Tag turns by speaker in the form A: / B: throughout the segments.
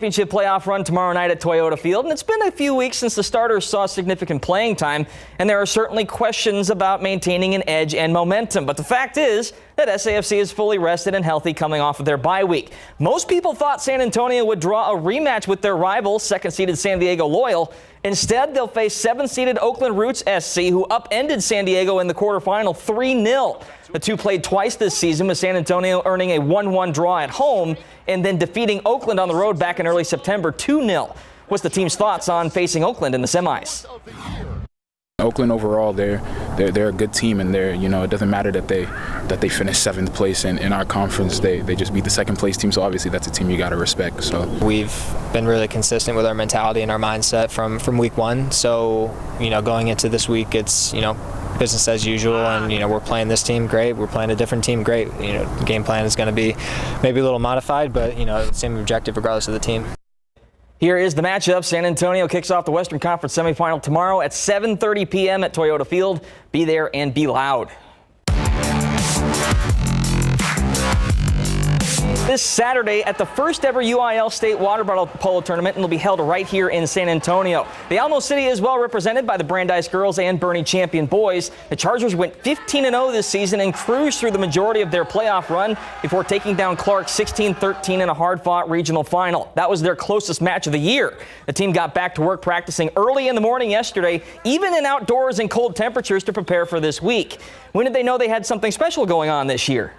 A: Championship playoff run tomorrow night at Toyota Field, and it's been a few weeks since the starters saw significant playing time, and there are certainly questions about maintaining an edge and momentum. But the fact is that SAFC is fully rested and healthy coming off of their bye week. Most people thought San Antonio would draw a rematch with their rival, second-seeded San Diego Loyal. Instead, they'll face seventh-seeded Oakland Roots SC, who upended San Diego in the quarterfinal 3-0. The two played twice this season, with San Antonio earning a 1-1 draw at home and then defeating Oakland on the road back in early September 2-0. What's the team's thoughts on facing Oakland in the semis?
B: Oakland overall, they're a good team, and it doesn't matter that they finished seventh place in our conference. They just beat the second place team, so obviously that's a team you got to respect. So
C: we've been really consistent with our mentality and our mindset from week one. So going into this week, it's business as usual, and we're playing this team great. We're playing a different team great. The game plan is going to be maybe a little modified, but same objective regardless of the team.
A: Here is the matchup. San Antonio kicks off the Western Conference semifinal tomorrow at 7:30 p.m. at Toyota Field. Be there and be loud. This Saturday at the first ever UIL State Water Bottle Polo Tournament, and will be held right here in San Antonio. The Alamo City is well represented by the Brandeis girls and Bernie Champion boys. The Chargers went 15-0 this season and cruised through the majority of their playoff run before taking down Clark 16-13 in a hard-fought regional final. That was their closest match of the year. The team got back to work practicing early in the morning yesterday, even in outdoors in cold temperatures, to prepare for this week. When did they know they had something special going on this year?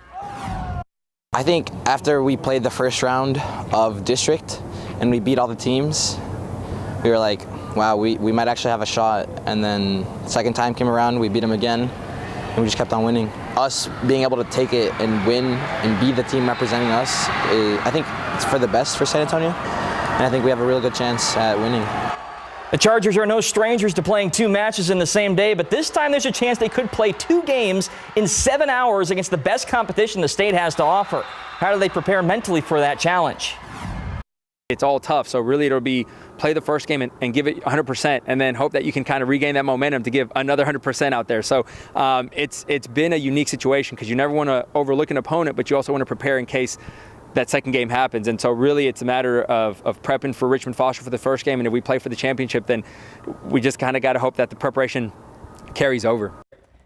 D: I think after we played the first round of district and we beat all the teams, we were like, wow, we might actually have a shot. And then second time came around, we beat them again, and we just kept on winning. Us being able to take it and win and be the team representing us, I think it's for the best for San Antonio, and I think we have a real good chance at winning.
A: The Chargers are no strangers to playing two matches in the same day, but this time there's a chance they could play two games in 7 hours against the best competition the state has to offer. How do they prepare mentally for that challenge?
E: It's all tough, so really it'll be play the first game and give it 100%, and then hope that you can kind of regain that momentum to give another 100% out there. So it's been a unique situation because you never want to overlook an opponent, but you also want to prepare in case that second game happens. And so really it's a matter of prepping for Richmond Foster for the first game, and if we play for the championship, then we just kind of got to hope that the preparation carries over.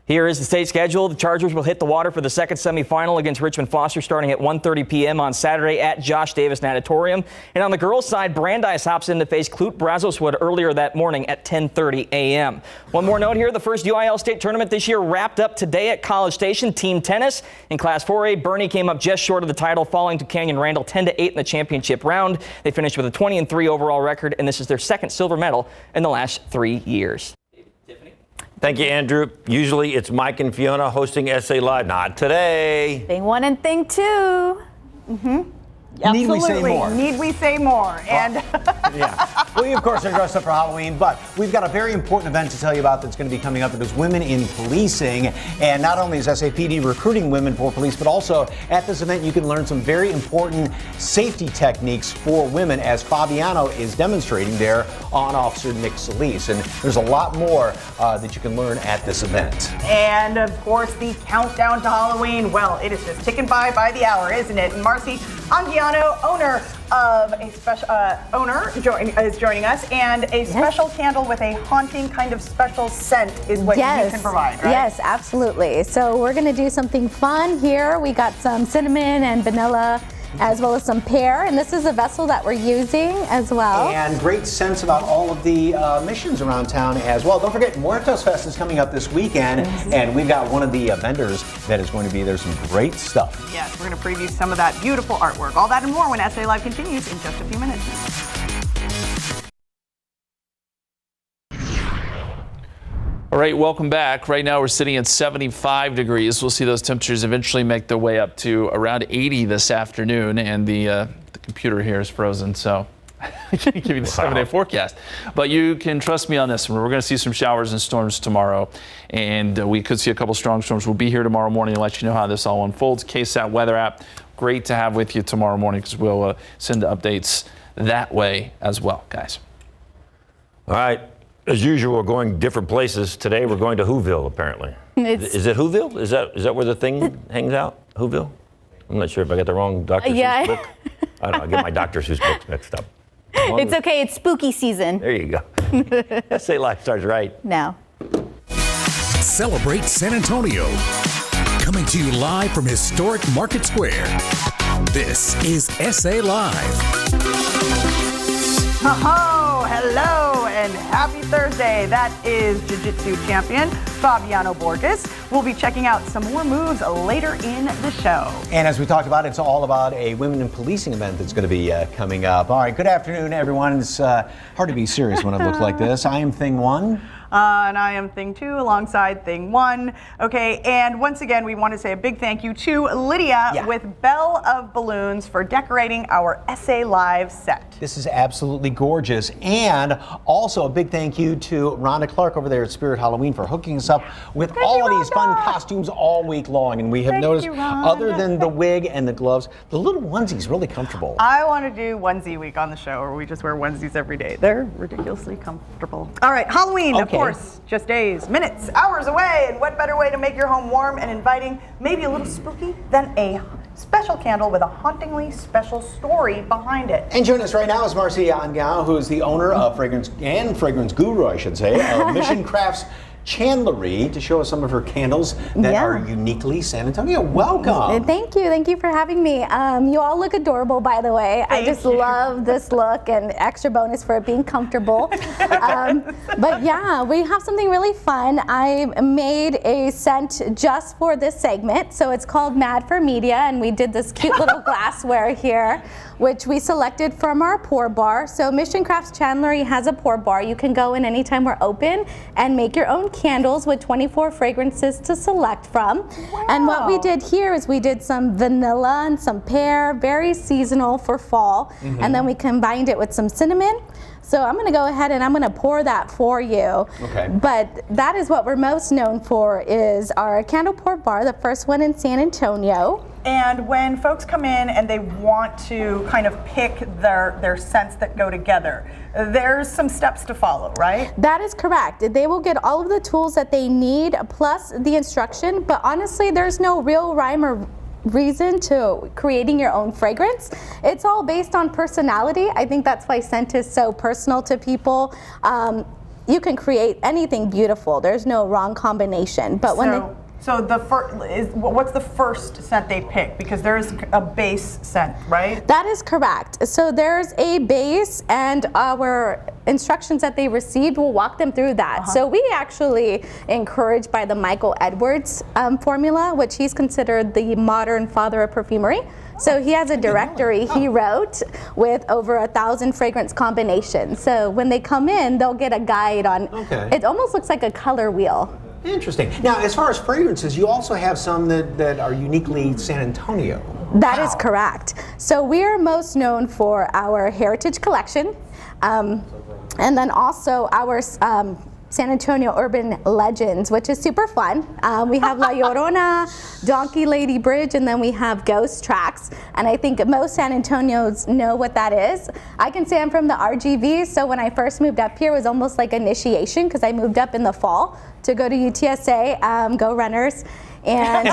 A: Here is the state schedule. The Chargers will hit the water for the second semifinal against Richmond Foster starting at 1:30 p.m. on Saturday at Josh Davis Natatorium. And on the girls' side, Brandeis hops in to face Clute Brazoswood earlier that morning at 10:30 a.m. One more note here. The first UIL state tournament this year wrapped up today at College Station. Team tennis in Class 4A, Bernie came up just short of the title, falling to Canyon Randall 10-8 in the championship round. They finished with a 20-3 overall record, and this is their second silver medal in the last 3 years.
F: Thank you, Andrew. Usually it's Mike and Fiona hosting SA Live. Not today.
G: Thing one and thing two. Mm-hmm.
H: Absolutely.
I: Need we say more?
H: Need we say more? And
I: yeah. We, of course, are dressed up for Halloween, but we've got a very important event to tell you about that's going to be coming up. It is Women in Policing. And not only is SAPD recruiting women for police, but also at this event you can learn some very important safety techniques for women, as Fabiano is demonstrating there on Officer Nick Solis. And there's a lot more that you can learn at this event.
H: And of course, the countdown to Halloween, it is just ticking by the hour, isn't it? And Marcy Anguiano, owner of a special is joining us, and a special candle with a haunting kind of special scent is what you can provide, right?
G: Yes, absolutely. So we're going to do something fun here. We got some cinnamon and vanilla, as well as some pear, and this is a vessel that we're using as well.
I: And great sense about all of the missions around town as well. Don't forget, Muertos Fest is coming up this weekend, and we've got one of the vendors that is going to be there. Some great stuff.
H: Yes, we're going to preview some of that beautiful artwork. All that and more when SA Live continues in just a few minutes.
J: All right, welcome back. Right now we're sitting at 75 degrees. We'll see those temperatures eventually make their way up to around 80 this afternoon, and the computer here is frozen, so I can't give you the 7-day forecast. But you can trust me on this one. We're going to see some showers and storms tomorrow, and we could see a couple strong storms. We'll be here tomorrow morning to let you know how this all unfolds. KSAT weather app, great to have with you tomorrow morning, because we'll send updates that way as well, guys.
F: All right. As usual, we're going different places. Today we're going to Whoville, apparently. Is it Whoville? Is that where the thing hangs out? Whoville? I'm not sure if I got the wrong Dr. Seuss book. I don't know. I get my Dr. Seuss books mixed up.
G: It's okay. It's spooky season.
F: There you go. SA Live starts right
G: now.
K: Celebrate San Antonio. Coming to you live from historic Market Square. This is SA Live.
H: Oh, hello and happy Thursday. That is Jiu-Jitsu champion Fabiano Borges. We'll be checking out some more moves later in the show.
I: And as we talked about, it's all about a women in policing event that's going to be coming up. All right, good afternoon, everyone. It's hard to be serious when it looks like this. I am Thing One.
H: And I am Thing 2 alongside Thing 1. Okay, and once again, we want to say a big thank you to Lydia with Belle of Balloons for decorating our SA Live set.
I: This is absolutely gorgeous. And also a big thank you to Rhonda Clark over there at Spirit Halloween for hooking us up with all of these fun costumes all week long. And we have noticed, other than the wig and the gloves, the little onesie's really comfortable.
H: I want to do onesie week on the show, where we just wear onesies every day. They're ridiculously comfortable. All right, Halloween, of course, just days, minutes, hours away. And what better way to make your home warm and inviting, maybe a little spooky, than a special candle with a hauntingly special story behind it.
I: And joining us right now is Marcia Angiano, who is the owner of Fragrance Guru, I should say, of Mission Crafts Chandlery, to show us some of her candles that are uniquely San Antonio. Welcome.
G: Thank you for having me. You all look adorable, by the way. I just love this look, and extra bonus for it being comfortable. But yeah, we have something really fun. I made a scent just for this segment, so it's called Mad for Media, and we did this cute little glassware here, which we selected from our pour bar. So Mission Crafts Chandlery has a pour bar. You can go in anytime we're open and make your own candles with 24 fragrances to select from. Wow. And what we did here is we did some vanilla and some pear, very seasonal for fall. And then we combined it with some cinnamon. So I'm going to go ahead and I'm going to pour that for you.
I: Okay.
G: But that is what we're most known for, is our candle pour bar, the first one in San Antonio.
H: And when folks come in and they want to kind of pick their scents that go together, there's some steps to follow, right?
G: That is correct. They will get all of the tools that they need plus the instruction, but honestly, there's no real rhyme or reason to creating your own fragrance. It's all based on personality. I think that's why scent is so personal to people. You can create anything beautiful. There's no wrong combination. But
H: So the what's the first scent they pick? Because there's a base scent, right?
G: That is correct. So there's a base, and our instructions that they received will walk them through that. So we actually encouraged by the Michael Edwards formula, which he's considered the modern father of perfumery. So he has a directory he wrote with over 1,000 fragrance combinations. So when they come in, they'll get a guide on. It almost looks like a color wheel.
I: Interesting. Now, as far as fragrances, you also have some that are uniquely San Antonio.
G: That is correct. So we are most known for our Heritage Collection, and then also our San Antonio Urban Legends, which is super fun. We have La Llorona, Donkey Lady Bridge, and then we have Ghost Tracks. And I think most San Antonians know what that is. I can say I'm from the RGV, so when I first moved up here, it was almost like initiation, because I moved up in the fall to go to UTSA, go Runners. And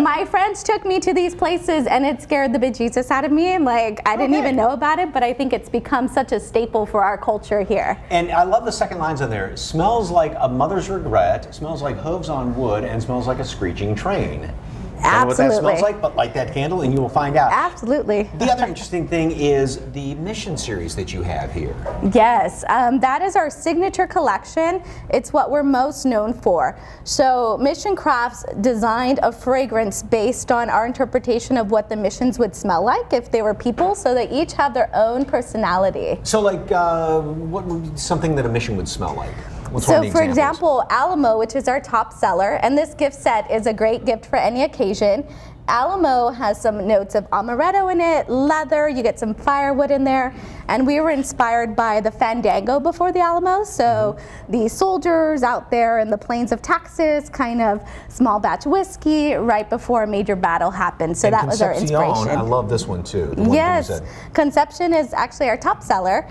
G: my friends took me to these places, and it scared the bejesus out of me. And I didn't even know about it, but I think it's become such a staple for our culture here.
I: And I love the second lines on there. It smells like a mother's regret, smells like hooves on wood, and smells like a screeching train. I don't know what that smells like, but light that candle and you will find out.
G: Absolutely.
I: The other interesting thing is the Mission series that you have here.
G: Yes, that is our signature collection. It's what we're most known for. So Mission Crafts designed a fragrance based on our interpretation of what the missions would smell like if they were people, so they each have their own personality.
I: So what would be something that a mission would smell like?
G: So for example, Alamo, which is our top seller, and this gift set is a great gift for any occasion. Alamo has some notes of amaretto in it, leather, you get some firewood in there, and we were inspired by the Fandango before the Alamo, so the soldiers out there in the plains of Texas, kind of small batch whiskey right before a major battle happened, so that was our inspiration.
I: I love this one too.
G: Yes, Conception is actually our top seller,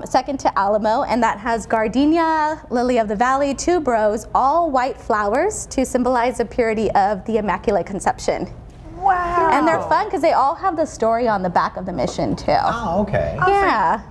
G: second to Alamo, and that has gardenia, lily of the valley, tuberose, all white flowers to symbolize the purity of the Immaculate Conception.
H: Wow.
G: And they're fun because they all have the story on the back of the mission too.
I: Oh, okay.
G: Yeah.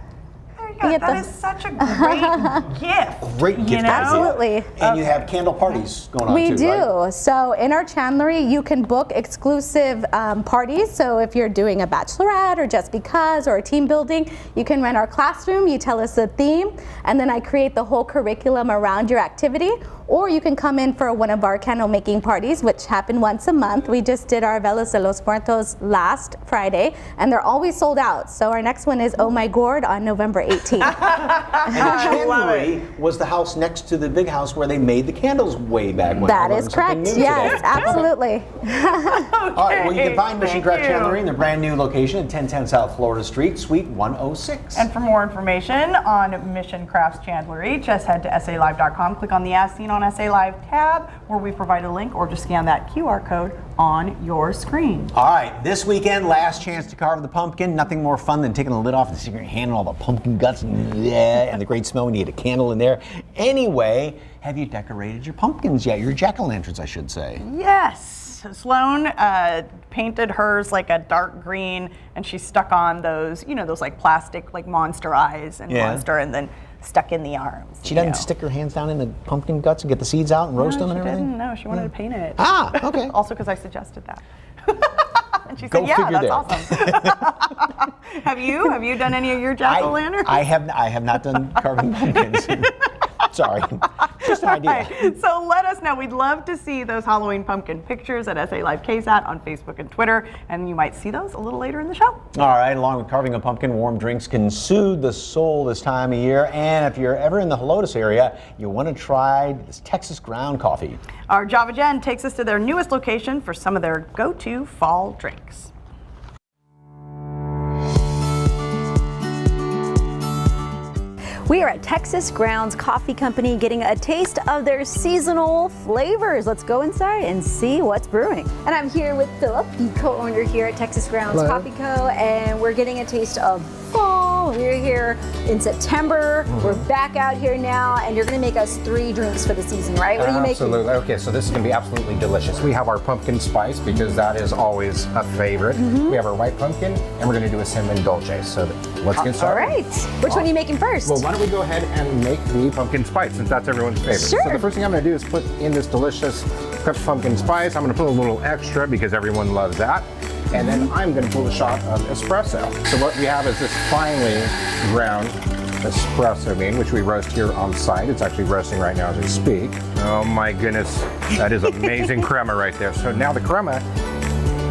H: That is such a great gift.
I: Great gift idea.
G: Absolutely.
I: And you have candle parties going on
G: We
I: too,
G: do.
I: right?
G: So in our chandlery, you can book exclusive parties. So if you're doing a bachelorette or just because or a team building, you can rent our classroom. You tell us the theme, and then I create the whole curriculum around your activity. Or you can come in for one of our candle making parties, which happen once a month. We just did our Velas de los Muertos last Friday, and they're always sold out. So our next one is Oh My Gourd on November 18th.
I: And the chandlery was the house next to the big house where they made the candles way back when.
G: That is correct. Yes, absolutely.
I: All right, well, you can find Mission
H: Thank
I: Craft
H: you.
I: Chandlery in their brand new location at 1010 South Florida Street, Suite 106.
H: And for more information on Mission Crafts Chandlery, just head to SALive.com, click on the As Seen on SA Live tab, where we provide a link, or just scan that QR code on your screen.
I: All right, this weekend, last chance to carve the pumpkin. Nothing more fun than taking the lid off and sticking your hand in all the pumpkin guts and the great smell when you get a candle in there. Anyway, have you decorated your pumpkins yet? Your jack-o'-lanterns, I should say.
H: Yes. Sloan painted hers like a dark green, and she stuck on those, those like plastic like monster eyes and monster, and then stuck in the arms.
I: She doesn't stick her hands down in the pumpkin guts and get the seeds out and roast them and everything?
H: No, she wanted to paint it.
I: Ah, okay.
H: Also because I suggested that. And she
I: Go
H: said, yeah,
I: figure
H: that's
I: there.
H: awesome. Have you done any of your jack-o'-lanterns?
I: I have not done carving pumpkins. Sorry, just an idea.
H: Right. So let us know. We'd love to see those Halloween pumpkin pictures at SA Live KSAT on Facebook and Twitter, and you might see those a little later in the show.
I: All right, along with carving a pumpkin, warm drinks can soothe the soul this time of year. And if you're ever in the Helotes area, you want to try this Texas ground coffee.
H: Our Java Jen takes us to their newest location for some of their go-to fall drinks.
L: We are at Texas Grounds Coffee Company getting a taste of their seasonal flavors. Let's go inside and see what's brewing. And I'm here with Philip, the co-owner here at Texas Grounds Coffee Co. And we're getting a taste of fall. We're here in September. We're back out here now, and you're going to make us 3 drinks for the season, right? What are you making?
M: Absolutely. Okay, so this is going to be absolutely delicious. We have our pumpkin spice because that is always a favorite. We have our white pumpkin, and we're going to do a cinnamon dolce. So let's get started.
L: All right. Which one are you making first?
M: Well, why don't we go ahead and make the pumpkin spice since that's everyone's favorite.
L: Sure.
M: So the first thing I'm going to do is put in this delicious crushed pumpkin spice. I'm going to put a little extra because everyone loves that. And then I'm going to pull a shot of espresso. So what we have is this finely ground espresso bean, which we roast here on site. It's actually roasting right now as we speak. Oh my goodness, that is amazing crema right there. So now the crema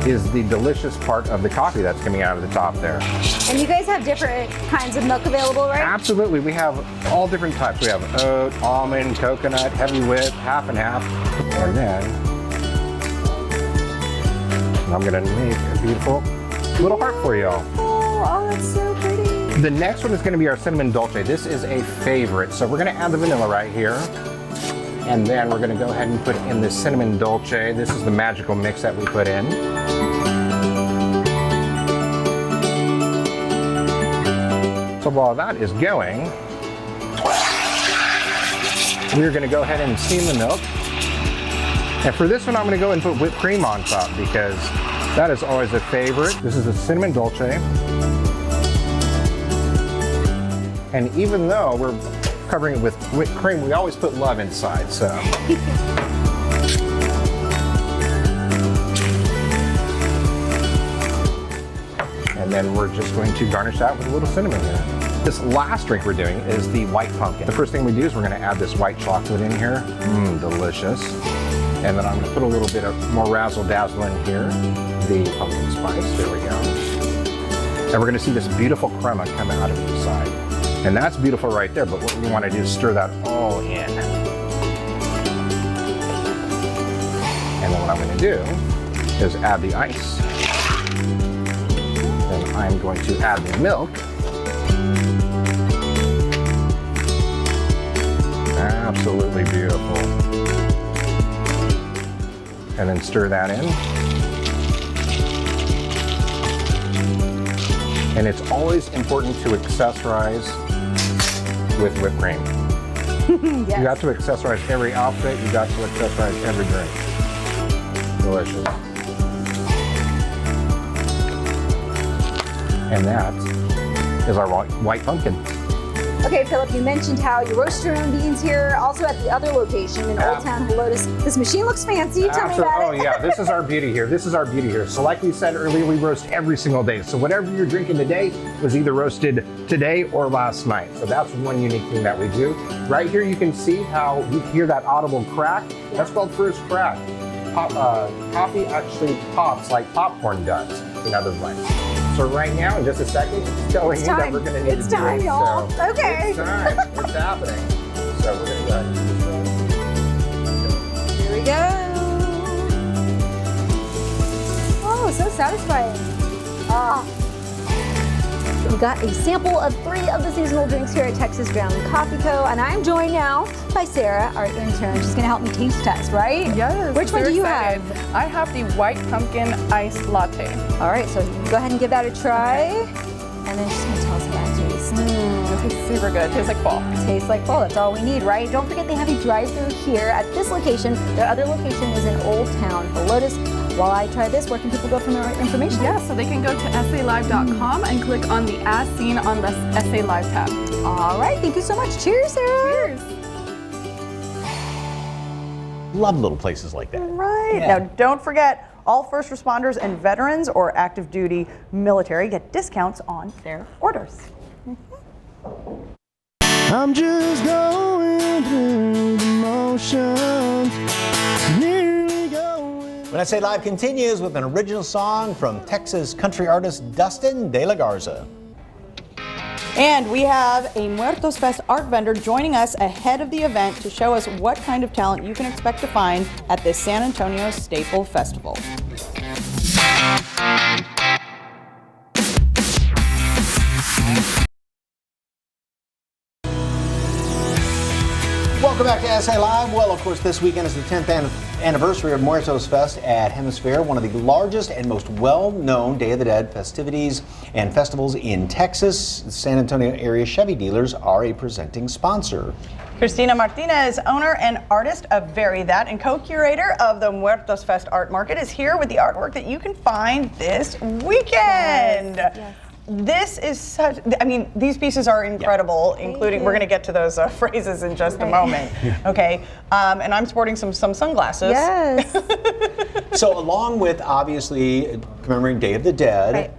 M: is the delicious part of the coffee that's coming out of the top there.
L: And you guys have different kinds of milk available, right?
M: Absolutely, we have all different types. We have oat, almond, coconut, heavy whip, half and half. And then I'm gonna make a beautiful little heart for y'all.
L: Oh, that's so pretty.
M: The next one is gonna be our cinnamon dolce. This is a favorite. So we're gonna add the vanilla right here. And then we're gonna go ahead and put in the cinnamon dolce. This is the magical mix that we put in. So while that is going, we're gonna go ahead and steam the milk. And for this one, I'm gonna go and put whipped cream on top because that is always a favorite. This is a cinnamon dolce. And even though we're covering it with whipped cream, we always put love inside, so. And then we're just going to garnish that with a little cinnamon here. This last drink we're doing is the white pumpkin. The first thing we do is we're gonna add this white chocolate in here. Delicious. And then I'm gonna put a little bit of more razzle dazzle in here. The pumpkin spice, there we go. And we're gonna see this beautiful crema come out of the side. And that's beautiful right there, but what we wanna do is stir that all in. And then what I'm gonna do is add the ice. Then I'm going to add the milk. Absolutely beautiful. And then stir that in. And it's always important to accessorize with whipped cream.
L: Yes.
M: You got to accessorize every outfit, you got to accessorize every drink. Delicious. And that is our white pumpkin.
L: Okay, Philip, you mentioned how you roast your own beans here, also at the other location in Old Town Helotes. This machine looks fancy. Tell me about
M: Oh
L: it.
M: yeah, this is our beauty here. This is our beauty here. So like we said earlier, we roast every single day. So whatever you're drinking today was either roasted today or last night. So that's one unique thing that we do. Right here you can see how you hear that audible crack. That's called first crack. Coffee actually pops like popcorn does, in other words. So right now, in just a second, it's telling you that we're going to need to do
L: time,
M: it.
L: y'all.
M: So
L: Okay.
M: It's time. It's happening. So we're going to go ahead.
L: Here we go. Oh, so satisfying. We got a sample of 3 of the seasonal drinks here at Texas Ground Coffee Co. And I'm joined now by Sarah, our intern. She's going to help me taste test, right?
N: Yes.
L: Which one do you
N: excited.
L: have?
N: I have the white pumpkin iced latte.
L: All right, so go ahead and give that a try. And then she's going to tell us how that tastes.
N: It tastes super good. It tastes like fall.
L: Tastes like fall. That's all we need, right? Don't forget they have a drive-thru here at this location. Their other location is in Old Town Helotes. While I try this, where can people go for more information?
N: Yeah, so they can go to SALive.com and click on the As Seen on the SA Live tab.
L: All right, thank you so much. Cheers, Sarah.
N: Cheers.
I: Love little places like that.
H: Right.
I: Yeah.
H: Now, don't forget, all first responders and veterans or active duty military get discounts on their orders.
O: I'm just going through the motions. Nearly going.
I: When SA Live continues with an original song from Texas country artist Dustin De La Garza.
H: And we have a Muertos Fest art vendor joining us ahead of the event to show us what kind of talent you can expect to find at this San Antonio Staple Festival.
I: Welcome back to SA Live. Well, of course, this weekend is the 10th anniversary of Muertos Fest at Hemisphere, one of the largest and most well-known Day of the Dead festivities and festivals in Texas. The San Antonio area Chevy dealers are a presenting sponsor.
H: Cristina Martinez, owner and artist of Very That and co-curator of the Muertos Fest Art Market, is here with the artwork that you can find this weekend. Yes. This is such, I mean, these pieces are incredible, including, we're going to get to those phrases in just a moment. Okay. And I'm sporting some sunglasses.
L: Yes.
I: So along with obviously commemorating Day of the Dead,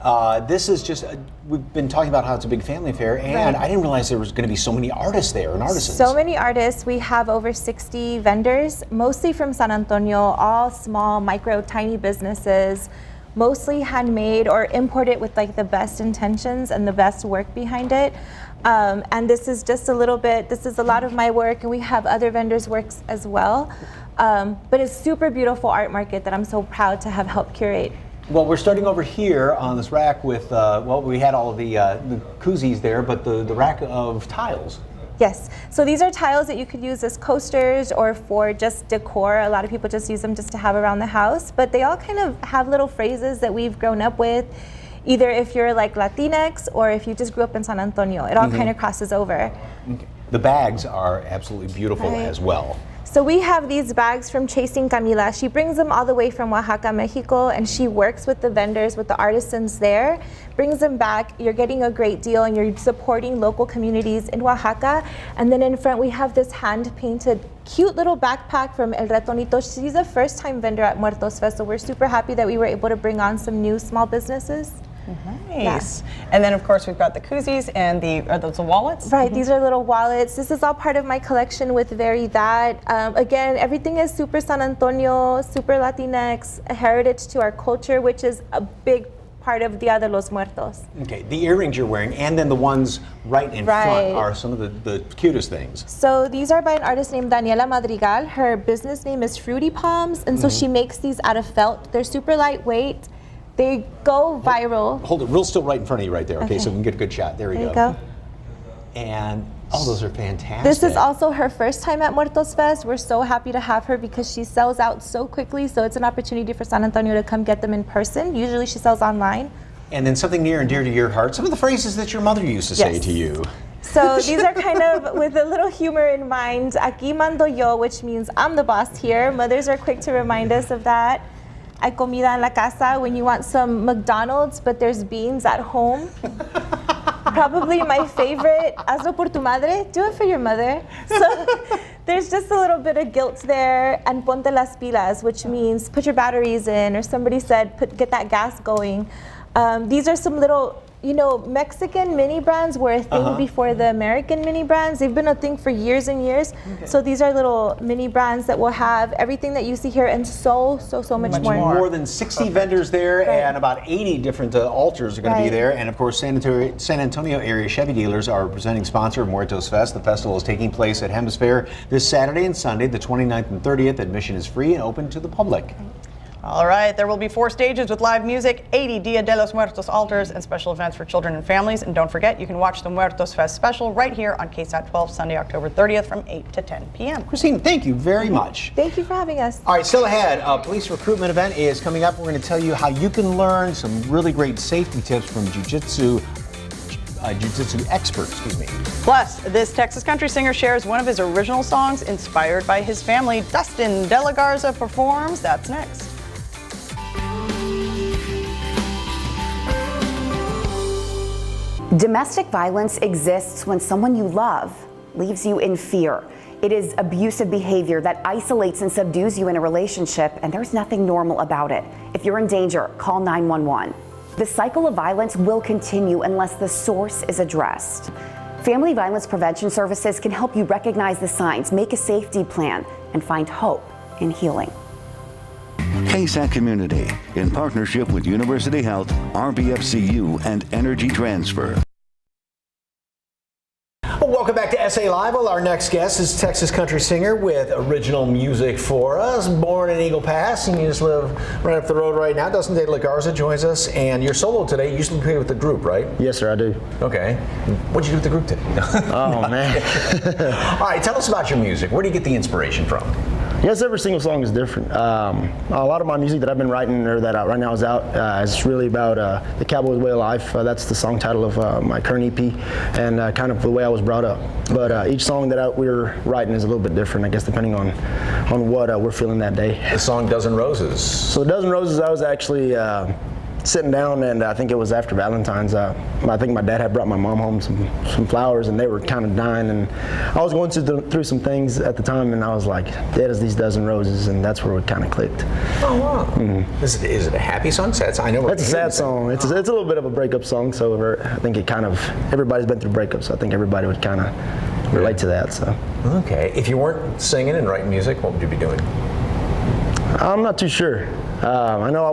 I: this is just, we've been talking about how it's a big family affair, and I didn't realize there was going to be so many artists there and artisans.
P: So many artists. We have over 60 vendors, mostly from San Antonio, all small, micro, tiny businesses, mostly handmade or imported with like the best intentions and the best work behind it. And this is just a little bit, this is a lot of my work, and we have other vendors' works as well. But it's super beautiful art market that I'm so proud to have helped curate.
I: Well, we're starting over here on this rack with, well, we had all of the koozies there, but the rack of tiles.
P: Yes, so these are tiles that you could use as coasters or for just decor. A lot of people just use them just to have around the house, but they all kind of have little phrases that we've grown up with, either if you're like Latinx or if you just grew up in San Antonio. It all kind of crosses over.
I: Okay. The bags are absolutely beautiful as well.
P: So we have these bags from Chasing Camila. She brings them all the way from Oaxaca, Mexico, and she works with the vendors, with the artisans there, brings them back. You're getting a great deal and you're supporting local communities in Oaxaca. And then in front we have this hand-painted cute little backpack from El Ratonito. She's a first-time vendor at Muertos Fest, so we're super happy that we were able to bring on some new small businesses.
H: Nice. Yeah. And then, of course, we've got the koozies and are those the wallets?
P: Right, these are little wallets. This is all part of my collection with Very That. Again, everything is super San Antonio, super Latinx, a heritage to our culture, which is a big part of Dia de los Muertos.
I: Okay, the earrings you're wearing and then the ones right in front are some of the cutest things.
P: So these are by an artist named Daniela Madrigal. Her business name is Fruity Palms, and so she makes these out of felt. They're super lightweight. They go viral.
I: Hold it real still right in front of you right there, okay, so we can get a good shot. There we go. And, oh, those are fantastic.
P: This is also her first time at Muertos Fest. We're so happy to have her because she sells out so quickly, so it's an opportunity for San Antonio to come get them in person. Usually she sells online.
I: And then something near and dear to your heart, some of the phrases that your mother used to say to you.
P: So these are kind of with a little humor in mind. Aquí mando yo, which means I'm the boss here. Mothers are quick to remind us of that. Hay comida en la casa, when you want some McDonald's, but there's beans at home. Probably my favorite, hazlo por tu madre, do it for your mother. So there's just a little bit of guilt there. And ponte las pilas, which means put your batteries in, or somebody said get that gas going. These are some little, Mexican mini brands were a thing before the American mini brands. They've been a thing for years and years. Okay. So these are little mini brands that will have everything that you see here and so much more.
I: More than 60 vendors there, and about 80 different altars are going to be there. And of course, San Antonio area Chevy dealers are presenting sponsor of Muertos Fest. The festival is taking place at Hemisphere this Saturday and Sunday, the 29th and 30th. Admission is free and open to the public.
H: All right, there will be 4 stages with live music, 80 Dia de los Muertos altars, and special events for children and families. And don't forget, you can watch the Muertos Fest special right here on KSAT 12, Sunday, October 30th from 8 to 10 p.m.
I: Christine, thank you very much.
P: Thank you for having us.
I: All right, still ahead, a police recruitment event is coming up. We're going to tell you how you can learn some really great safety tips from jiu-jitsu expert,
H: Plus, this Texas country singer shares one of his original songs inspired by his family. Dustin De La Garza performs. That's next.
Q: Domestic violence exists when someone you love leaves you in fear. It is abusive behavior that isolates and subdues you in a relationship, and there's nothing normal about it. If you're in danger, call 911. The cycle of violence will continue unless the source is addressed. Family Violence Prevention Services can help you recognize the signs, make a safety plan, and find hope in healing.
R: KSAT Community, in partnership with University Health, RBFCU, and Energy Transfer.
I: Welcome back to SA Live. Well, our next guest is Texas country singer with original music for us. Born in Eagle Pass, and you just live right up the road right now. Dustin De La Garza joins us, and you're solo today. You usually play with the group, right?
S: Yes, sir, I do.
I: Okay. What'd you do with the group today?
S: Oh, man.
I: All right, tell us about your music. Where do you get the inspiration from?
S: Yes, every single song is different. A lot of my music that I've been writing, or that right now is out, is really about the Cowboys way of life. That's the song title of my current EP, and kind of the way I was brought up. But each song that we're writing is a little bit different, I guess, depending on what we're feeling that day.
I: The song Dozen Roses.
S: So Dozen Roses, I was actually sitting down, and I think it was after Valentine's. I think my dad had brought my mom home some flowers, and they were kind of dying, and I was going through some things at the time, and I was like, Dad, is these dozen roses, and that's where we kind of clicked.
I: Oh, wow. Mm-hmm. Is it a happy song? I know
S: it's a sad song. It's a little bit of a breakup song, so I think everybody's been through breakups, so I think everybody would kind of relate to that. So.
I: Okay. If you weren't singing and writing music, what would you be doing?
S: I'm not too sure. I know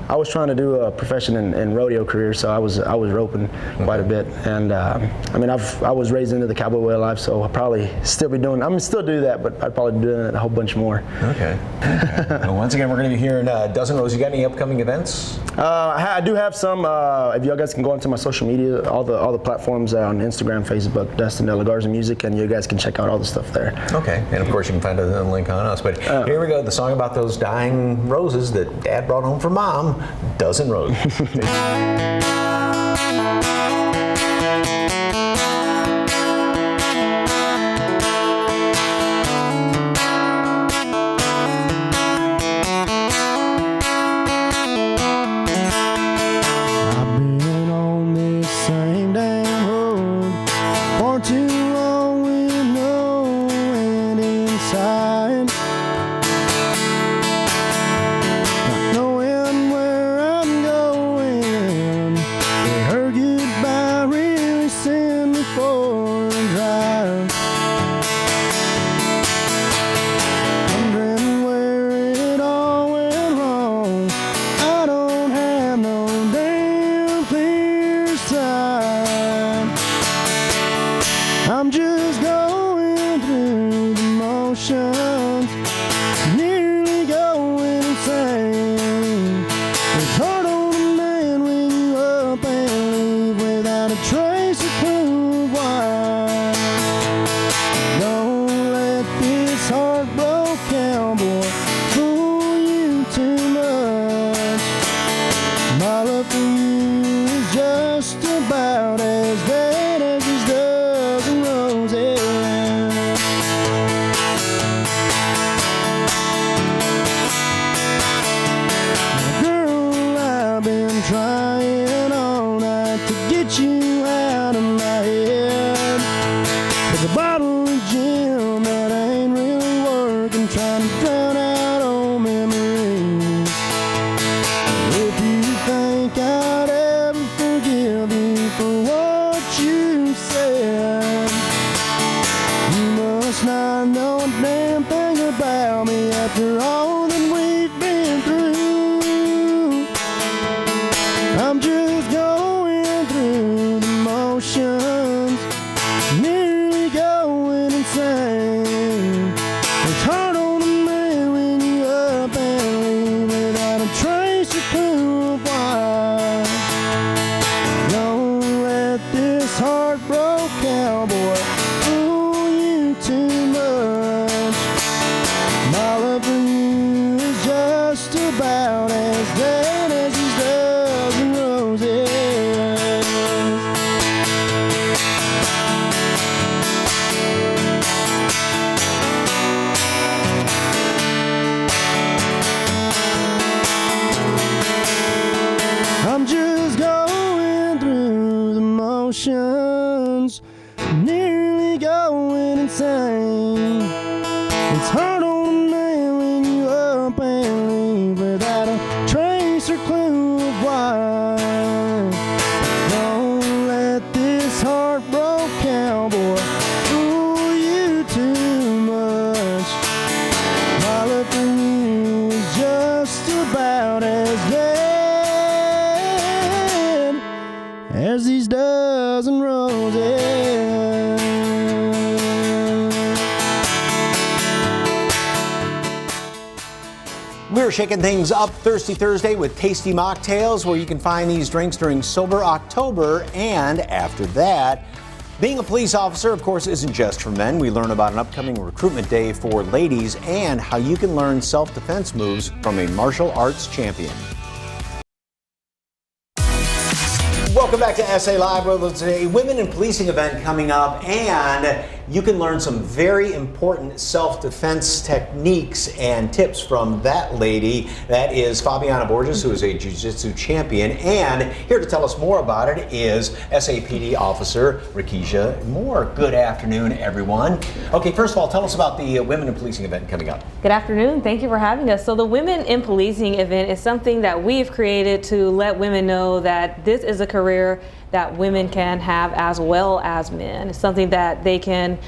S: I was trying to do a profession in rodeo career, so I was roping quite a bit, and I was raised into the cowboy way of life, so I'll probably still be doing. I'm still do that, but I'd probably be doing it a whole bunch more.
I: Okay. Well, once again, we're going to be hearing Dozen Roses. You got any upcoming events?
S: I do have some. If y'all guys can go onto my social media, all the platforms on Instagram, Facebook, Dustin De La Garza Music, and you guys can check out all the stuff there.
I: Okay, and of course you can find a link on us. But here we go, the song about those dying roses that Dad brought home from Mom. Dozen Roses.
O: Trace to prove why There's a bottle of gin that ain't really working, trying to drown out old memories. If you think I'd ever forgive you for what you said, you must not know a damn thing about me after all that we've been through. I'm just going through the motions, nearly going insane. It's hard on a man when you up and leave without a trace or clue of why. Don't let this heartbroken cowboy fool you too much. My love for you is just about as dead as these dozen roses. I'm just going through the motions, nearly going insane. It's hard on a man when you up and leave without a trace or clue of why. Don't let this heartbroken cowboy fool you too much. My love for you is just about as dead as these dozen roses.
I: We're shaking things up Thirsty Thursday with tasty mocktails, where you can find these drinks during Sober October. And after that, being a police officer, of course, isn't just for men. We learn about an upcoming recruitment day for ladies and how you can learn self-defense moves from a martial arts champion. Welcome back to SA Live, where there's a Women in Policing event coming up, and you can learn some very important self-defense techniques and tips from that lady. That is Fabiana Borges, who is a jiu-jitsu champion, and here to tell us more about it is SAPD officer Rakisha Moore. Good afternoon, everyone. Okay, first of all, tell us about the Women in Policing event coming up.
T: Good afternoon. Thank you for having us. So the Women in Policing event is something that we've created to let women know that this is a career that women can have as well as men. It's something that they can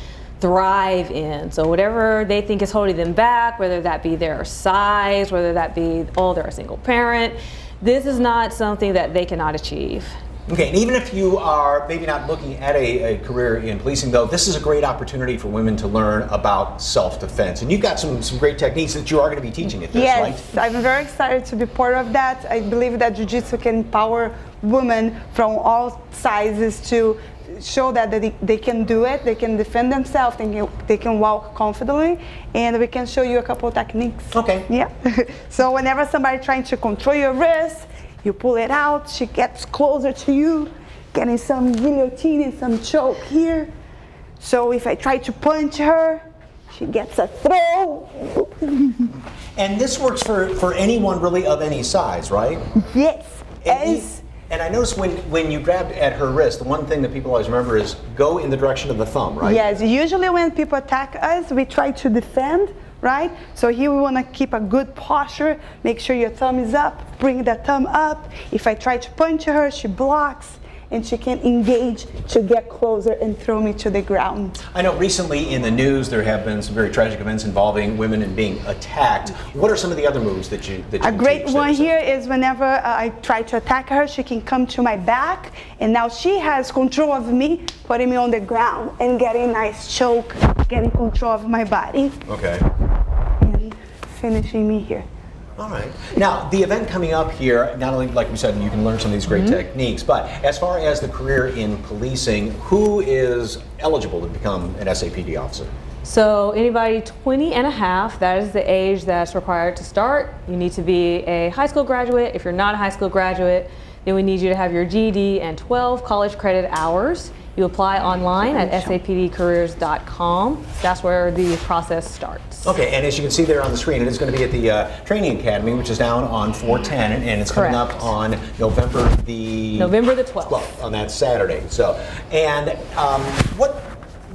T: thrive in. So whatever they think is holding them back, whether that be their size, whether that be, oh, they're a single parent, this is not something that they cannot achieve.
I: Okay, and even if you are maybe not looking at a career in policing, though, this is a great opportunity for women to learn about self-defense. And you've got some great techniques that you are going to be teaching at this, right?
U: Yes, I'm very excited to be part of that. I believe that Jiu-Jitsu can empower women from all sizes to show that they can do it, they can defend themselves, they can walk confidently, and we can show you a couple of techniques.
I: Okay.
U: Yeah. So whenever somebody trying to control your wrist, you pull it out, she gets closer to you, getting some guillotine and some choke here. So if I try to punch her, she gets a throw.
I: And this works for anyone really of any size, right?
U: Yes.
I: And I noticed when you grabbed at her wrist, the one thing that people always remember is go in the direction of the thumb, right?
U: Yes, usually when people attack us, we try to defend, right? So here we want to keep a good posture, make sure your thumb is up, bring the thumb up. If I try to punch her, she blocks, and she can engage to get closer and throw me to the ground.
I: I know recently in the news there have been some very tragic events involving women and being attacked. What are some of the other moves that you
U: A great one here is whenever I try to attack her, she can come to my back, and now she has control of me, putting me on the ground and getting a nice choke, getting control of my body.
I: Okay.
U: And finishing me here.
I: All right. Now, the event coming up here, not only, like we said, you can learn some of these great techniques, but as far as the career in policing, who is eligible to become an SAPD officer?
T: So anybody 20 and a half, that is the age that's required to start. You need to be a high school graduate. If you're not a high school graduate, then we need you to have your GED and 12 college credit hours. You apply online at sapdcareers.com. That's where the process starts.
I: Okay, and as you can see there on the screen, it is going to be at the Training Academy, which is down on 410, and it's coming up on November the
T: 12th.
I: On that Saturday. So, and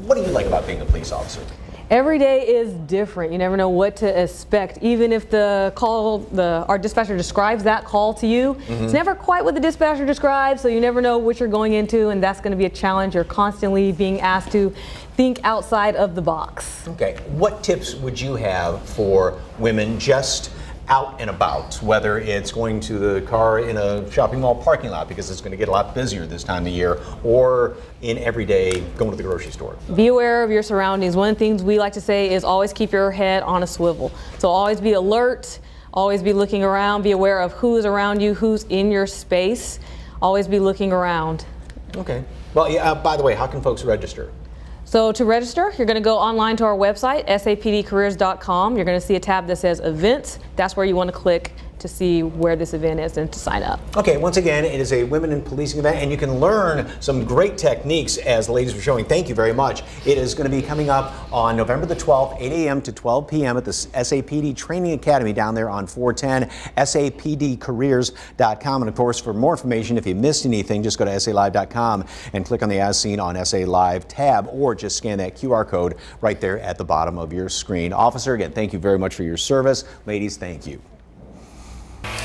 I: What do you like about being a police officer?
T: Every day is different. You never know what to expect. Even if the call, our dispatcher describes that call to you, it's never quite what the dispatcher describes, so you never know what you're going into, and that's going to be a challenge. You're constantly being asked to think outside of the box.
I: Okay, what tips would you have for women just out and about, whether it's going to the car in a shopping mall parking lot because it's going to get a lot busier this time of year, or in every day going to the grocery store?
T: Be aware of your surroundings. One of the things we like to say is always keep your head on a swivel. So always be alert, always be looking around, be aware of who's around you, who's in your space. Always be looking around.
I: Okay. Well, yeah, by the way, how can folks register?
T: So to register, you're going to go online to our website, sapdcareers.com. You're going to see a tab that says events. That's where you want to click to see where this event is and to sign up.
I: Okay, once again, it is a Women in Policing event, and you can learn some great techniques as the ladies were showing. Thank you very much. It is going to be coming up on November the 12th, 8 a.m. to 12 p.m. at the SAPD Training Academy down there on 410, sapdcareers.com. And of course, for more information, if you missed anything, just go to salive.com and click on the As Seen on SA Live tab, or just scan that QR code right there at the bottom of your screen. Officer, again, thank you very much for your service. Ladies, thank you.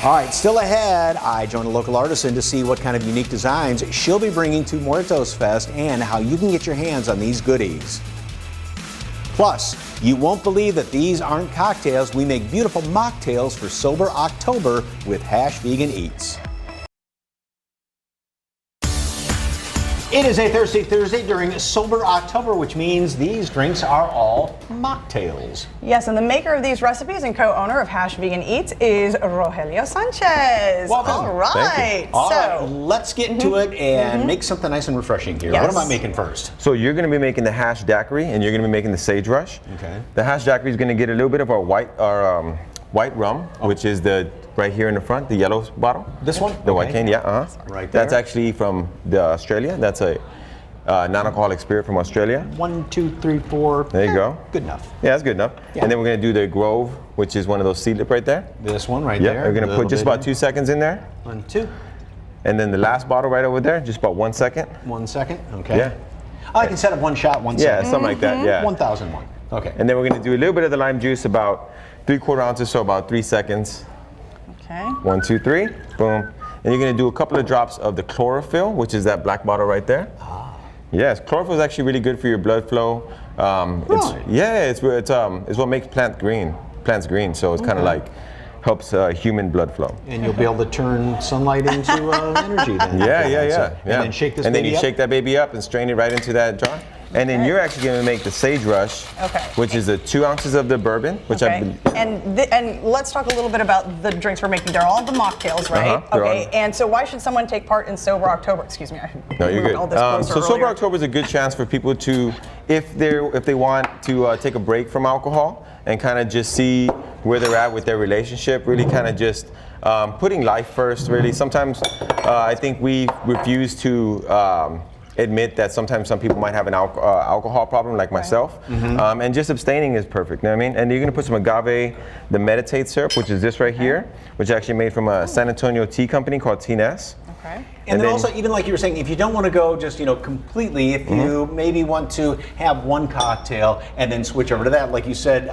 I: All right, still ahead, I joined a local artisan to see what kind of unique designs she'll be bringing to Muertos Fest and how you can get your hands on these goodies. Plus, you won't believe that these aren't cocktails. We make beautiful mocktails for Sober October with Hash Vegan Eats. It is a Thursday during Sober October, which means these drinks are all mocktails.
H: Yes, and the maker of these recipes and co-owner of Hash Vegan Eats is Rogelio Sanchez.
I: Welcome.
H: All right.
I: All right, let's get to it and make something nice and refreshing here.
H: Yes.
I: What am I making first?
B: So you're going to be making the hash daiquiri, and you're going to be making the sage rush.
I: Okay.
B: The hash daiquiri is going to get a little bit of our white rum, which is the right here in the front, the yellow bottle.
I: This one?
B: The white cane, yeah.
I: Right there.
B: That's actually from Australia. That's a non-alcoholic spirit from Australia.
I: 1, 2, 3, 4.
B: There you go.
I: Good enough.
B: Yeah, that's good enough.
I: Yeah.
B: And then we're going to do the Grove, which is one of those seedlip right there.
I: This one right
B: there.
I: there.
B: We're going to put just about 2 seconds in there.
I: 1, 2.
B: And then the last bottle right over there, just about 1 second.
I: 1 second. Okay.
B: Yeah.
I: I can set up one shot, 1 second.
B: Yeah, something like that. Yeah.
I: 1001. Okay.
B: And then we're going to do a little bit of the lime juice, about 3/4 ounces, so about 3 seconds.
H: Okay.
B: 1, 2, 3, boom. And you're gonna do a couple of drops of the chlorophyll, which is that black bottle right there. Yes, chlorophyll is actually really good for your blood flow. It's what makes plants green. So it's kind of like helps human blood flow.
I: And you'll be able to turn sunlight into energy then.
B: Yeah.
I: And then shake this
B: And then
I: baby
B: you
I: up?
B: shake that baby up and strain it right into that jar. And then you're actually going to make the sage rush, which is the 2 ounces of the bourbon, which I believe.
H: And let's talk a little bit about the drinks we're making. They're all the mocktails, right? Okay. And so why should someone take part in Sober October? Excuse me.
B: No, you're good.
H: All this closer
B: So Sober
H: earlier.
B: October is a good chance for people to, if they want to take a break from alcohol and kind of just see where they're at with their relationship, really kind of just putting life first, really. Sometimes I think we refuse to admit that sometimes some people might have an alcohol problem, like myself, and just abstaining is perfect. You know what I mean? And you're gonna put some agave, the Meditate syrup, which is this right here, which is actually made from a San Antonio tea company called T-Ness.
H: Okay.
I: And then also, even like you were saying, if you don't want to go just, completely, if you maybe want to have one cocktail and then switch over to that, like you said,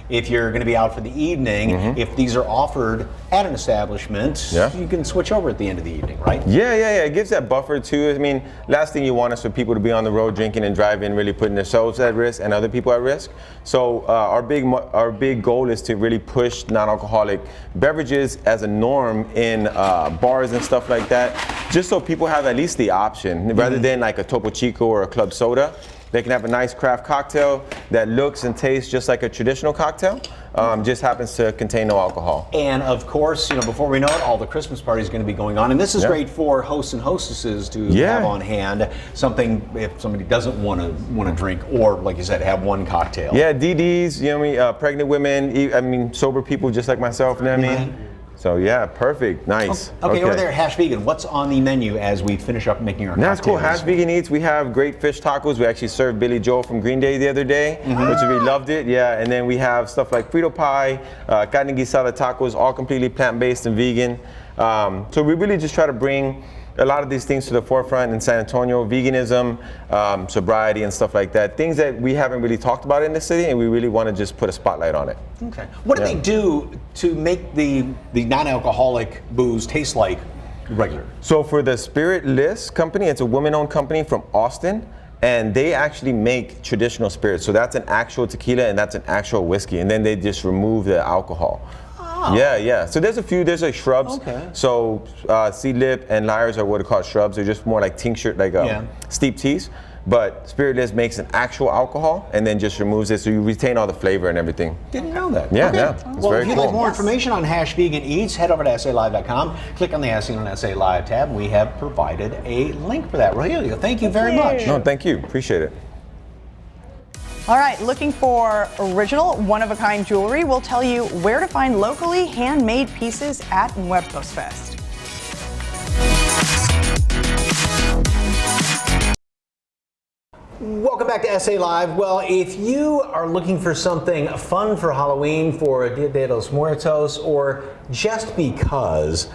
I: if you're going to be out for the evening, if these are offered at an establishment, you can switch over at the end of the evening, right?
B: Yeah. It gives that buffer too. I mean, last thing you want is for people to be on the road drinking and driving, really putting themselves at risk and other people at risk. So our big goal is to really push non-alcoholic beverages as a norm in bars and stuff like that, just so people have at least the option, rather than like a Topo Chico or a club soda. They can have a nice craft cocktail that looks and tastes just like a traditional cocktail, just happens to contain no alcohol.
I: And of course, before we know it, all the Christmas parties are going to be going on. And this is great for hosts and hostesses to have on hand something if somebody doesn't want to drink, or like you said, have one cocktail.
B: Yeah, DDs, pregnant women, sober people just like myself, you know what I mean? So yeah, perfect, nice.
I: Okay, over there at Hash Vegan, what's on the menu as we finish up making our cocktails?
B: That's cool. Hash Vegan Eats, we have great fish tacos. We actually served Billy Joel from Green Day the other day, which we loved it. Yeah, and then we have stuff like Frito pie, carne guisada tacos, all completely plant-based and vegan. So we really just try to bring a lot of these things to the forefront in San Antonio, veganism, sobriety and stuff like that. Things that we haven't really talked about in the city, and we really want to just put a spotlight on it.
I: Okay. What do they do to make the non-alcoholic booze taste like regular?
B: So for the Spiritless company, it's a woman-owned company from Austin, and they actually make traditional spirits. So that's an actual tequila and that's an actual whiskey, and then they just remove the alcohol. Oh. Yeah. So there's like shrubs.
I: Okay.
B: So Seedlip and Lyres are what are called shrubs. They're just more like tincture, like steep teas. But Spiritless makes an actual alcohol and then just removes it, so you retain all the flavor and everything.
I: Didn't know that.
B: Yeah,
I: okay.
B: yeah. It's
I: Well,
B: very
I: if you'd
B: cool.
I: like more information on Vegan Eats, head over to SALive.com, click on the As Seen on SA Live tab. We have provided a link for that. Rogelio, thank you very much.
B: No, thank you. Appreciate it.
H: All right, looking for original, one-of-a-kind jewelry? We'll tell you where to find locally handmade pieces at Muertos Fest.
I: Welcome back to SA Live. Well, if you are looking for something fun for Halloween, for Dia de los Muertos, or just because,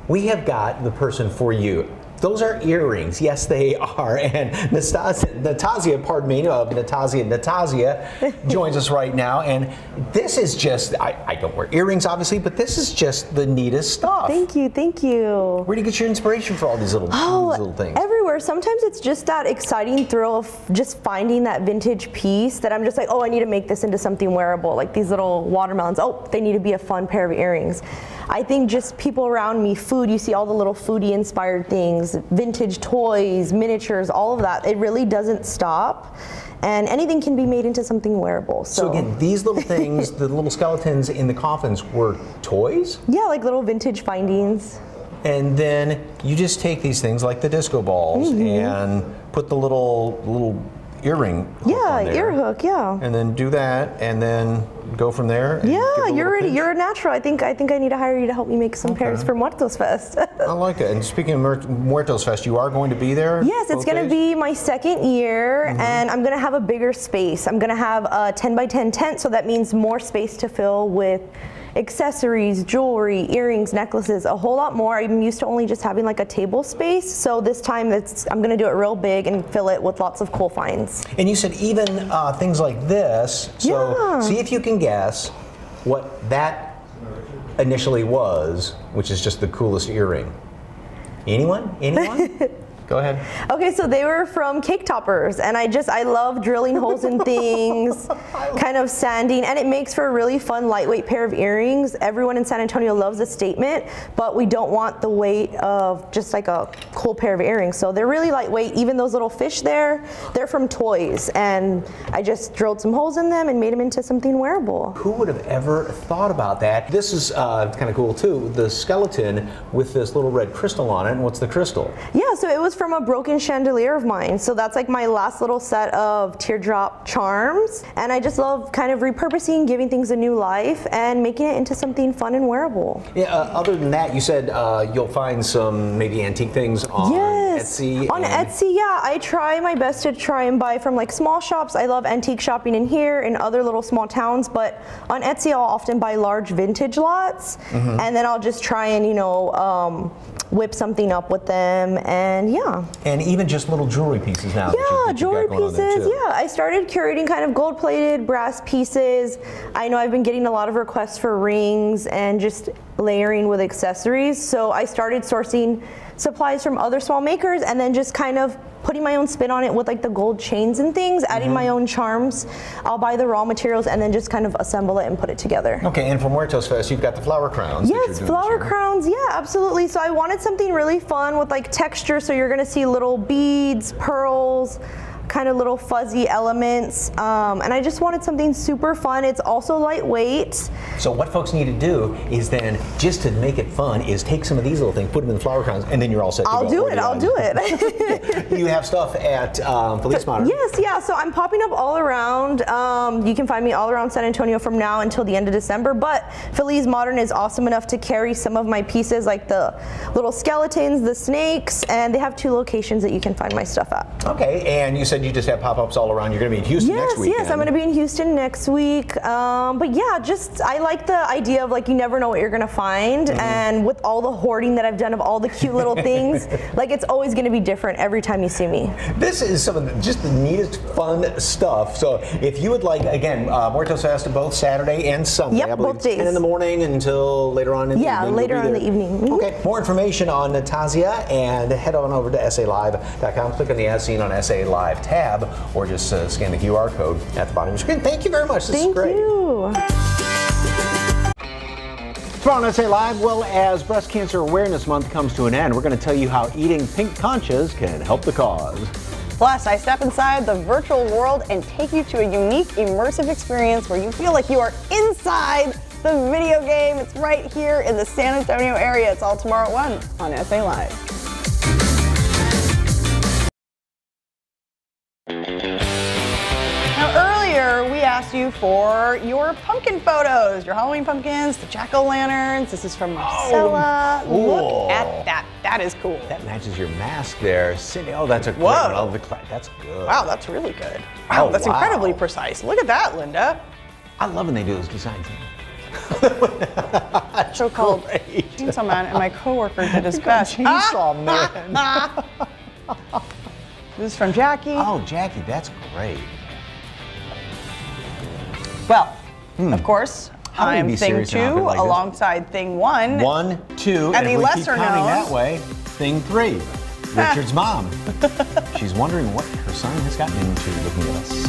I: we have got the person for you. Those are earrings. Yes, they are. And Nastasia, pardon me, of Nastasia joins us right now. And this is just, I don't wear earrings, obviously, but this is just the neatest stuff.
C: Thank you, thank you.
I: Where do you get your inspiration for all these little things?
C: Everywhere. Sometimes it's just that exciting thrill of just finding that vintage piece that I'm just like, oh, I need to make this into something wearable. Like these little watermelons. Oh, they need to be a fun pair of earrings. I think just people around me, food, you see all the little foodie inspired things, vintage toys, miniatures, all of that. It really doesn't stop. And anything can be made into something wearable.
I: So again, these little things, the little skeletons in the coffins were toys?
C: Yeah, like little vintage findings.
I: And then you just take these things like the disco balls and put the little earring hook on there.
C: Ear hook, yeah.
I: And then do that and then go from there. And
C: yeah, you're ready. You're a natural. I think I need to hire you to help me make some pairs for Muertos Fest.
I: I like it. And speaking of Muertos Fest, you are going to be there?
C: Yes, it's going to be my second year, and I'm going to have a bigger space. I'm going to have a 10 by 10 tent, so that means more space to fill with accessories, jewelry, earrings, necklaces, a whole lot more. I'm used to only just having like a table space, so this time I'm going to do it real big and fill it with lots of cool finds.
I: And you said even things like this, so see if you can guess what that initially was, which is just the coolest earring. Anyone? Go ahead.
C: Okay, so they were from Cake Toppers, and I love drilling holes in things, kind of sanding, and it makes for a really fun, lightweight pair of earrings. Everyone in San Antonio loves the statement, but we don't want the weight of just like a cool pair of earrings. So they're really lightweight. Even those little fish there, they're from toys, and I just drilled some holes in them and made them into something wearable.
I: Who would have ever thought about that? This is kind of cool too, the skeleton with this little red crystal on it. And what's the crystal?
C: Yeah, so it was from a broken chandelier of mine. So that's like my last little set of teardrop charms. And I just love kind of repurposing, giving things a new life, and making it into something fun and wearable.
I: Yeah, other than that, you said you'll find some maybe antique things on Etsy.
C: On Etsy, yeah. I try my best to try and buy from like small shops. I love antique shopping in here and other little small towns, but on Etsy I'll often buy large vintage lots, and then I'll just try and, whip something up with them, and
I: And even just little jewelry pieces now.
C: Yeah, jewelry pieces. Yeah, I started curating kind of gold-plated brass pieces. I know I've been getting a lot of requests for rings and just layering with accessories. So I started sourcing supplies from other small makers and then just kind of putting my own spin on it with like the gold chains and things, adding my own charms. I'll buy the raw materials and then just kind of assemble it and put it together.
I: Okay, and for Muertos Fest, you've got the flower crowns.
C: Yes, flower crowns, yeah, absolutely. So I wanted something really fun with like texture, so you're gonna see little beads, pearls, kind of little fuzzy elements, and I just wanted something super fun. It's also lightweight.
I: So what folks need to do is then, just to make it fun, is take some of these little things, put them in the flower crowns, and then you're all set to go.
C: I'll do it.
I: You have stuff at Feliz Modern.
C: Yes, yeah, so I'm popping up all around. You can find me all around San Antonio from now until the end of December, but Feliz Modern is awesome enough to carry some of my pieces, like the little skeletons, the snakes, and they have 2 locations that you can find my stuff at.
I: Okay, and you said said you just have pop-ups all around. You're going to be in Houston next week.
C: Yes, I'm going to be in Houston next week. But yeah, just I like the idea of like you never know what you're going to find, and with all the hoarding that I've done of all the cute little things, like it's always going to be different every time you see me.
I: This is some of just the neatest, fun stuff. So if you would like, again, Muertos Festa both Saturday and Sunday.
C: Yep,
I: I believe
C: both days.
I: 10 in the morning until later on in the evening.
C: Yeah, later on in the evening.
I: Okay, more information on Natasha and head on over to SALive.com. Click on the As Seen on SA Live tab or just scan the QR code at the bottom of your screen. Thank you very much. This is great.
C: Thank you.
I: On SA Live, well, as Breast Cancer Awareness Month comes to an end, we're going to tell you how eating pink conchas can help the cause.
H: Plus, I step inside the virtual world and take you to a unique, immersive experience where you feel like you are inside the video game. It's right here in the San Antonio area. It's all tomorrow at 1 on SA Live. Now, earlier we asked you for your pumpkin photos, your Halloween pumpkins, the jack-o'-lanterns. This is from Marcella.
I: cool.
H: Look at that. That is cool.
I: That matches your mask there. Cindy, oh, that's a great
H: Whoa.
I: one. That's good.
H: Wow, that's really good. Wow,
I: Oh,
H: that's
I: wow.
H: incredibly precise. Look at that, Linda.
I: I love when they do those designs.
H: So-called Chainsaw Man, and my coworker did his best.
I: Chainsaw Man.
H: This is from Jackie.
I: Oh, Jackie, that's great.
H: Well, of course,
I: How do you
H: I'm
I: be
H: Thing
I: serious
H: 2
I: in an outfit like this?
H: alongside Thing 1.
I: 1, 2,
H: And the
I: if we
H: lesser
I: keep counting
H: known-
I: that way, Thing 3. Richard's mom. She's wondering what her son has gotten into looking at us.